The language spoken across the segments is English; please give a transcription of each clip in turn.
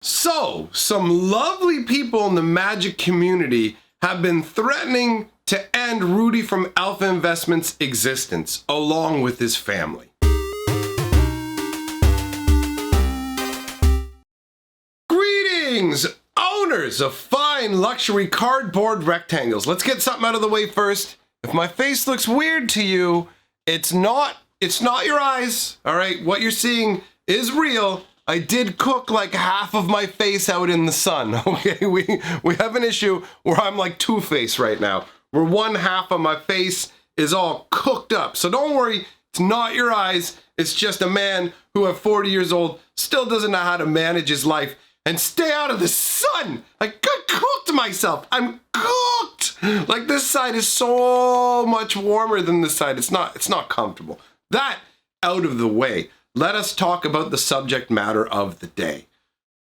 So, some lovely people in the Magic community have been threatening to end Rudy from AlphaInvestments' existence, along with his family. Greetings, owners of fine luxury cardboard rectangles. Let's get something out of the way first. If my face looks weird to you, it's not your eyes, all right? What you're seeing is real. I did cook like half of my face out in the sun, okay? We have an issue where I'm like Two-Face right now, where one half of my face is all cooked up. So don't worry, it's not your eyes. It's just a man who at 40 years old still doesn't know how to manage his life and stay out of the sun. I cooked myself. I'm cooked. Like this side is so much warmer than this side. It's not comfortable. That out of the way. Let us talk about the subject matter of the day.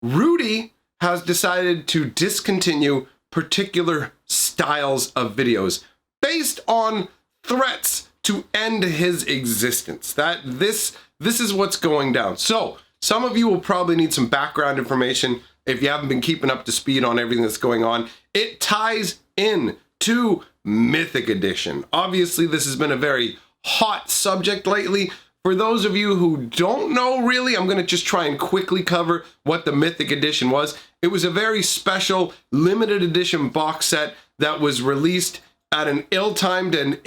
Rudy has decided to discontinue particular styles of videos based on threats to end his existence. This is what's going down. So some of you will probably need some background information if you haven't been keeping up to speed on everything that's going on. It ties in to Mythic Edition. Obviously, this has been a very hot subject lately. For those of you who don't know really, I'm going to just try and quickly cover what the Mythic Edition was. It was a very special limited edition box set that was released at an ill-timed and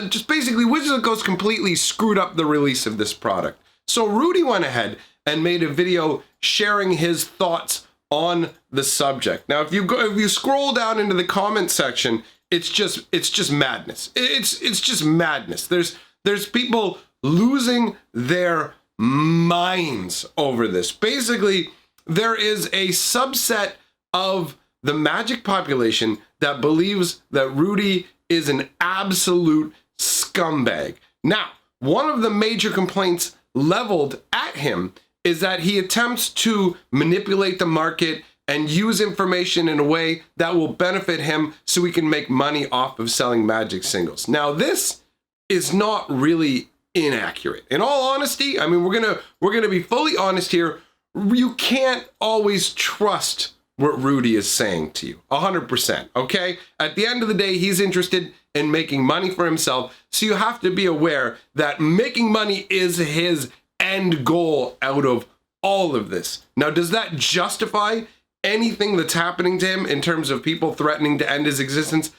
just basically Wizards of the Coast completely screwed up the release of this product. So Rudy went ahead and made a video sharing his thoughts on the subject. Now, if you scroll down into the comment section, it's just madness. It's just madness. There's people losing their minds over this. Basically, there is a subset of the Magic population that believes that Rudy is an absolute scumbag. Now, one of the major complaints leveled at him is that he attempts to manipulate the market and use information in a way that will benefit him so he can make money off of selling Magic singles. Now, this is not really inaccurate. In all honesty, I mean, we're gonna be fully honest here. You can't always trust what Rudy is saying to you, 100%, okay? At the end of the day, he's interested in making money for himself, so you have to be aware that making money is his end goal out of all of this. Now, does that justify anything that's happening to him in terms of people threatening to end his existence?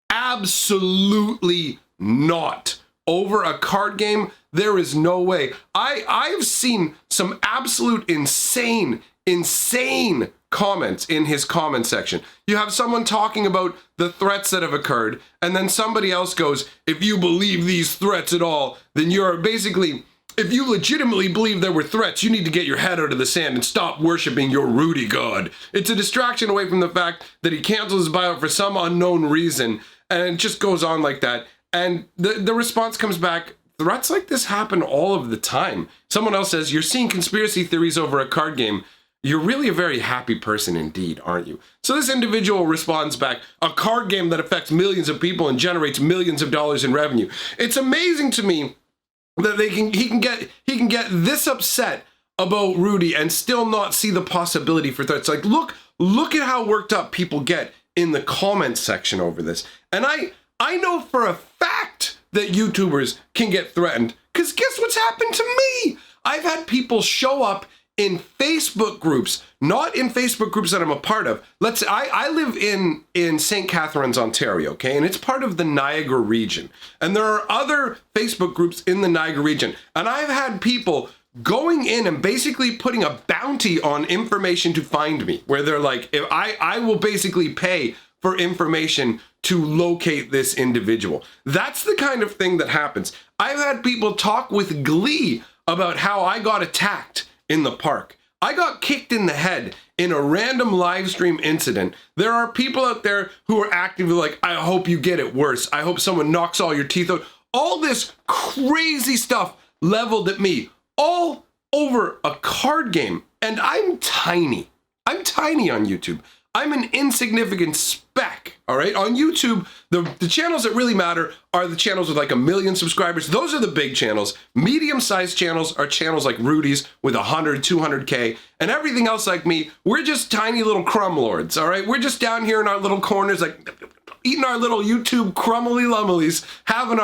Absolutely not. Over a card game, there is no way. I've seen some absolute insane comments in his comment section. You have someone talking about the threats that have occurred, and then somebody else goes, if you believe these threats at all, then you're basically, if you legitimately believe there were threats, you need to get your head out of the sand and stop worshiping your Rudy god. It's a distraction away from the fact that he cancels his buyout for some unknown reason, and it just goes on like that. And the response comes back, threats like this happen all of the time. Someone else says, you're seeing conspiracy theories over a card game. You're really a very happy person indeed, aren't you? So this individual responds back, a card game that affects millions of people and generates millions of dollars in revenue. It's amazing to me that he can get this upset about Rudy and still not see the possibility for threats. Like, look at how worked up people get in the comments section over this. And I know for a fact that YouTubers can get threatened, because guess what's happened to me? I've had people show up in Facebook groups, not in Facebook groups that I'm a part of. I live in St. Catharines, Ontario, okay? And it's part of the Niagara region. And there are other Facebook groups in the Niagara region. And I've had people going in and basically putting a bounty on information to find me, where they're like, if I will basically pay for information to locate this individual. That's the kind of thing that happens. I've had people talk with glee about how I got attacked in the park. I got kicked in the head in a random live stream incident. There are people out there who are actively like, I hope you get it worse. I hope someone knocks all your teeth out. All this crazy stuff leveled at me, all over a card game. And I'm tiny. I'm tiny on YouTube. I'm an insignificant speck all right? On YouTube, the channels that really matter are the channels with like 1 million subscribers. Those are the big channels. Medium-sized channels are channels like Rudy's with 100, 200K, and everything else like me, we're just tiny little crumb lords, all right? We're just down here in our little corners, like eating our little YouTube crumbly lumblies, having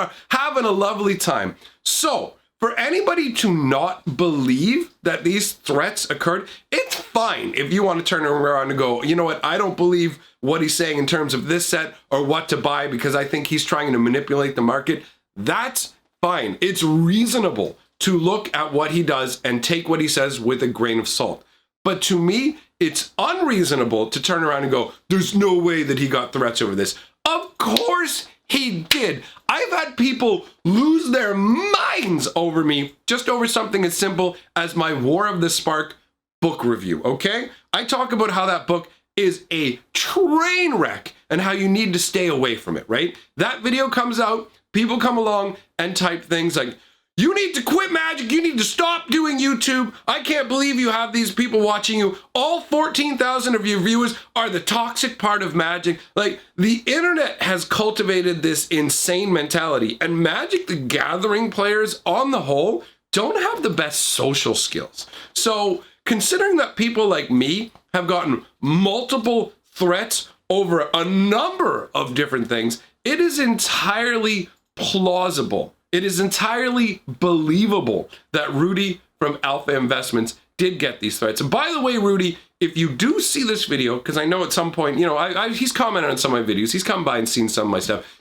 a lovely time. So, for anybody to not believe that these threats occurred, it's fine if you want to turn around and go, you know what, I don't believe what he's saying in terms of this set or what to buy because I think he's trying to manipulate the market. That's fine. It's reasonable to look at what he does and take what he says with a grain of salt. But to me, it's unreasonable to turn around and go, there's no way that he got threats over this. Of course he did. I've had people lose their minds over me just over something as simple as my War of the Spark book review, okay? I talk about how that book is a train wreck and how you need to stay away from it, right? That video comes out, people come along and type things like, you need to quit magic. You need to stop doing YouTube. I can't believe you have these people watching you. All 14,000 of your viewers are the toxic part of magic. Like, the internet has cultivated this insane mentality, and Magic the Gathering players on the whole don't have the best social skills. So considering that people like me have gotten multiple threats over a number of different things, it is entirely plausible. It is entirely believable that Rudy from AlphaInvestments did get these threats. And by the way, Rudy, if you do see this video, because I know at some point, you know, he's commented on some of my videos. He's come by and seen some of my stuff.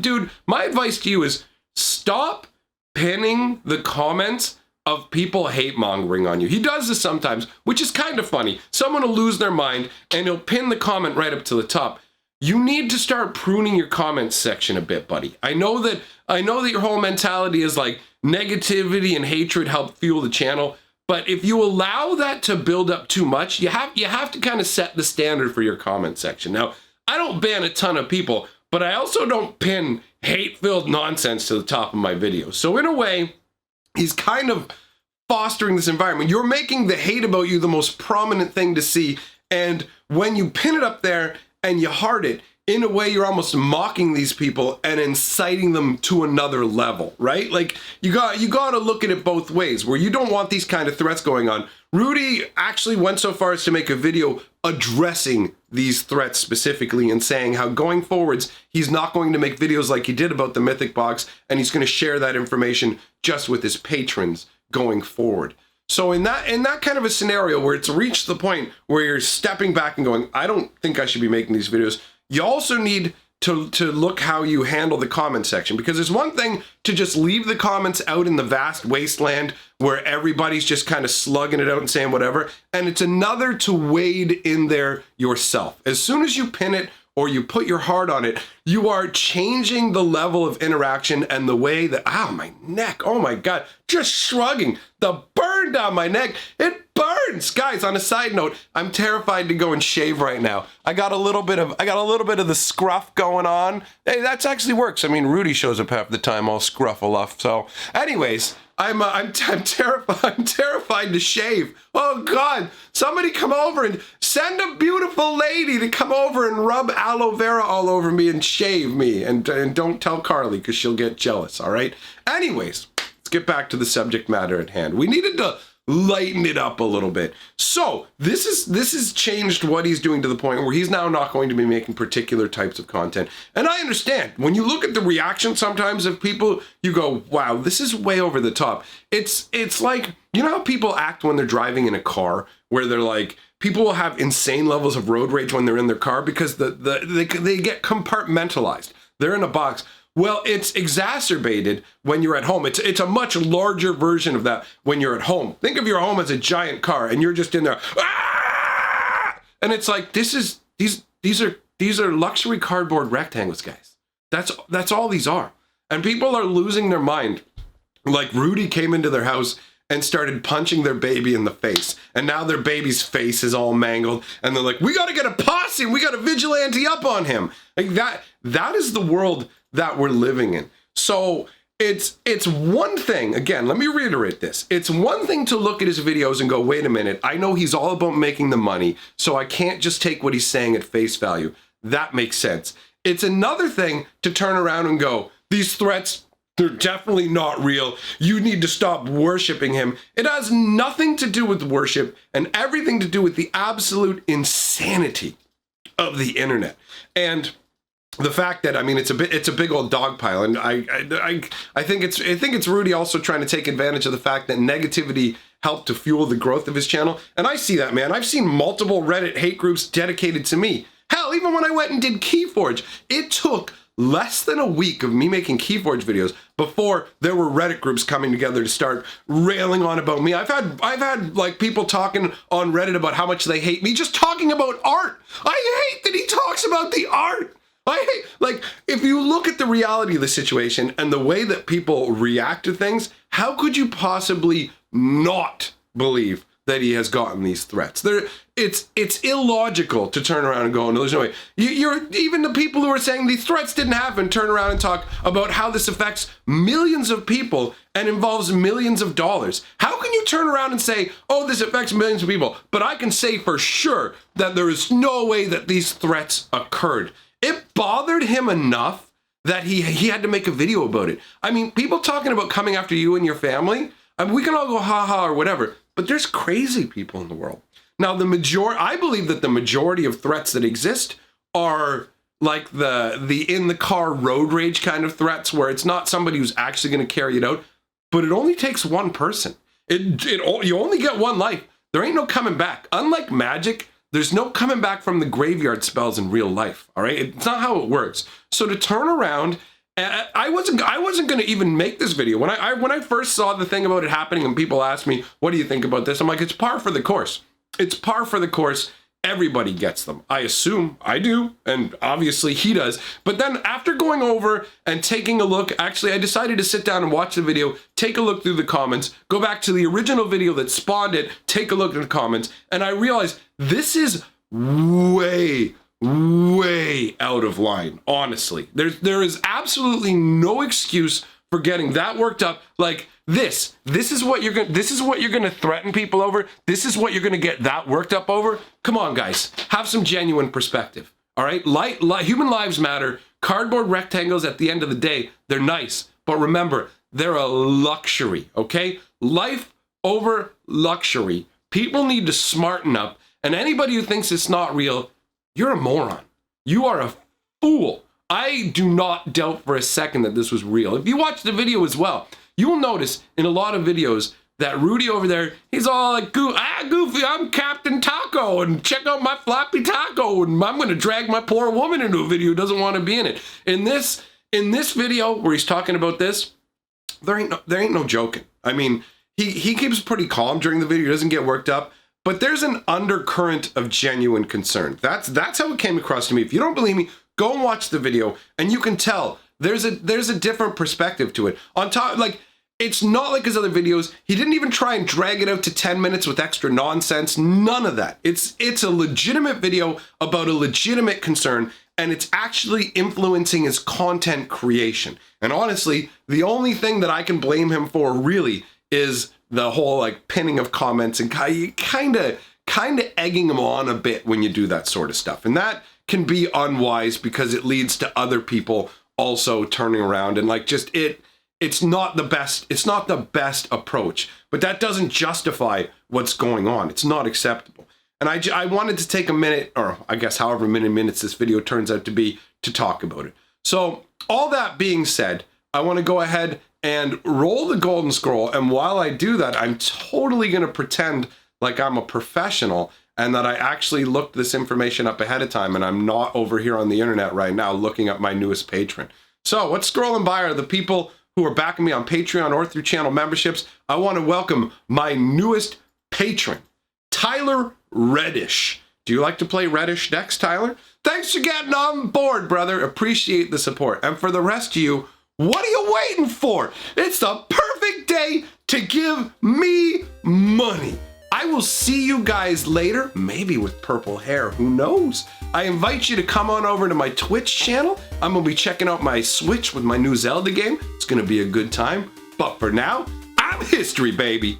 Dude, my advice to you is stop pinning the comments of people hate mongering on you. He does this sometimes, which is kind of funny. Someone will lose their mind and he'll pin the comment right up to the top. You need to start pruning your comments section a bit, buddy. I know that your whole mentality is like negativity and hatred help fuel the channel, but if you allow that to build up too much, you have to kind of set the standard for your comment section. Now, I don't ban a ton of people, but I also don't pin hate-filled nonsense to the top of my videos. So in a way, he's kind of fostering this environment. You're making the hate about you the most prominent thing to see, and when you pin it up there and you heart it, in a way, you're almost mocking these people and inciting them to another level, right? Like, you got to look at it both ways, where you don't want these kind of threats going on. Rudy actually went so far as to make a video addressing these threats specifically and saying how going forwards, he's not going to make videos like he did about the Mythic Box, and he's going to share that information just with his patrons going forward. So in that kind of a scenario where it's reached the point where you're stepping back and going, I don't think I should be making these videos, you also need to look how you handle the comment section, because it's one thing to just leave the comments out in the vast wasteland where everybody's just kind of slugging it out and saying whatever, and it's another to wade in there yourself. As soon as you pin it or you put your heart on it, you are changing the level of interaction and the way that, my neck, oh my God, just shrugging, the burn down my neck, it burns. Guys, on a side note, I'm terrified to go and shave right now. I got a little bit of the scruff going on. Hey, that actually works. I mean, Rudy shows up half the time all scruffle off. So anyways, I'm terrified to shave. Oh God, somebody come over and send a beautiful lady to come over and rub aloe vera all over me and shave me. And don't tell Carly because she'll get jealous, all right? Anyways, let's get back to the subject matter at hand. We needed to lighten it up a little bit. So this has changed what he's doing to the point where he's now not going to be making particular types of content. And I understand when you look at the reaction sometimes of people, you go, wow, this is way over the top. It's like, you know how people act when they're driving in a car, where they're like, people will have insane levels of road rage when they're in their car because they get compartmentalized. They're in a box. Well, it's exacerbated when you're at home. It's a much larger version of that when you're at home. Think of your home as a giant car and you're just in there. Ah! And it's like, these are luxury cardboard rectangles, guys. That's all these are. And people are losing their mind. Like Rudy came into their house and started punching their baby in the face. And now their baby's face is all mangled. And they're like, we got to get a posse. We got to vigilante up on him. Like that is the world that we're living in. So it's one thing, again, let me reiterate this. It's one thing to look at his videos and go, wait a minute, I know he's all about making the money, so I can't just take what he's saying at face value. that makes sense. It's another thing to turn around and go, these threats, they're definitely not real. You need to stop worshiping him. It has nothing to do with worship and everything to do with the absolute insanity of the internet. And the fact that, I mean, it's a big old dog pile, and I think it's Rudy also trying to take advantage of the fact that negativity helped to fuel the growth of his channel. And I see that, man. I've seen multiple Reddit hate groups dedicated to me. Hell, even when I went and did Keyforge, it took less than a week of me making Keyforge videos before there were Reddit groups coming together to start railing on about me. I've had like people talking on Reddit about how much they hate me just talking about art. I hate that he talks about the art. I hate, like, if you look at the reality of the situation and the way that people react to things, how could you possibly not believe that he has gotten these threats? It's illogical to turn around and go, no, there's no way. You're even the people who are saying these threats didn't happen, turn around and talk about how this affects millions of people and involves millions of dollars. How can you turn around and say, oh, this affects millions of people, but I can say for sure that there is no way that these threats occurred? It bothered him enough that he had to make a video about it. I mean, people talking about coming after you and your family, I mean, we can all go ha-ha or whatever, but there's crazy people in the world. Now, I believe that the majority of threats that exist are like the in-the-car road rage kind of threats, where it's not somebody who's actually going to carry it out, but it only takes one person. You only get one life. There ain't no coming back. Unlike magic, there's no coming back from the graveyard spells in real life, all right? It's not how it works. So to turn around, I wasn't going to even make this video. When I first saw the thing about it happening and people asked me, what do you think about this? I'm like, it's par for the course. It's par for the course. Everybody gets them. I assume I do, and obviously he does. But then after going over and taking a look, actually I decided to sit down and watch the video, take a look through the comments, go back to the original video that spawned it, take a look at the comments, and I realized this is way out of line, honestly. There is absolutely no excuse for getting that worked up. Like, this is what you're gonna threaten people over. This is what you're gonna get that worked up over. Come on, guys, have some genuine perspective. All right, human lives matter. Cardboard rectangles, at the end of the day, they're nice, but remember, they're a luxury. Okay, life over luxury. People need to smarten up. And anybody who thinks it's not real, you're a moron. You are a fool. I do not doubt for a second that this was real. If you watch the video as well, you will notice in a lot of videos that Rudy over there, he's all like, Goofy, I'm Captain Taco, and check out my floppy taco, and I'm gonna drag my poor woman into a video who doesn't want to be in it. In this video where he's talking about this, there ain't no joking. I mean, he keeps pretty calm during the video, he doesn't get worked up, but there's an undercurrent of genuine concern. That's how it came across to me. If you don't believe me, go and watch the video, and you can tell there's a different perspective to it. On top, like, it's not like his other videos. He didn't even try and drag it out to 10 minutes with extra nonsense. None of that. It's a legitimate video about a legitimate concern, and it's actually influencing his content creation. And honestly, the only thing that I can blame him for really is the whole like pinning of comments and kind of egging him on a bit when you do that sort of stuff. And that can be unwise because it leads to other people also turning around and like just it's not the best approach, but that doesn't justify what's going on. It's not acceptable. And I wanted to take a minute, or I guess however many minutes this video turns out to be, to talk about it. So all that being said, I want to go ahead and roll the golden scroll. And while I do that, I'm totally going to pretend like I'm a professional and that I actually looked this information up ahead of time and I'm not over here on the internet right now looking up my newest patron. So what's scrolling by are the people who are backing me on Patreon or through channel memberships. I want to welcome my newest patron, Tyler Reddish. Do you like to play Reddish decks, Tyler? Thanks for getting on board, brother. Appreciate the support. And for the rest of you, what are you waiting for? It's the perfect day to give me money. I will see you guys later, maybe with purple hair, who knows? I invite you to come on over to my Twitch channel. I'm gonna be checking out my Switch with my new Zelda game. It's gonna be a good time. But for now, I'm history, baby.